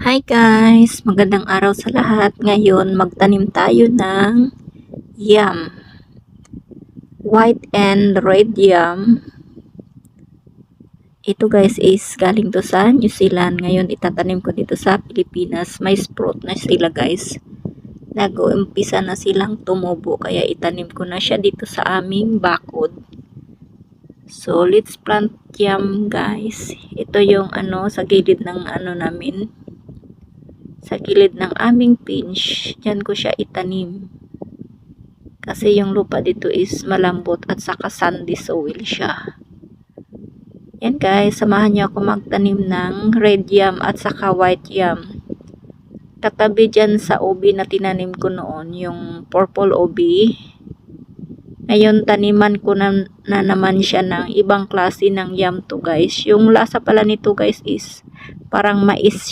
Hi guys! Magandang araw sa lahat. Ngayon, magtanim tayo ng yam. White and red yam. Ito guys is galing to sa New Zealand. Ngayon, itatanim ko dito sa Pilipinas. May sprout na sila guys. Nag-uumpisa na silang tumubo. Kaya itanim ko na siya dito sa aming bakod. So, let's plant yam guys. Ito yung sa gilid ng namin. Sa gilid ng aming pinch, dyan ko siya itanim. Kasi yung lupa dito is malambot at saka sandy soil siya. Yan guys, samahan niyo ako magtanim ng red yam at saka white yam. Katabi dyan sa ubi na tinanim ko noon, yung purple ubi. Ngayon, taniman ko na naman siya ng ibang klase ng yam to guys. Yung lasa pala nito guys is parang mais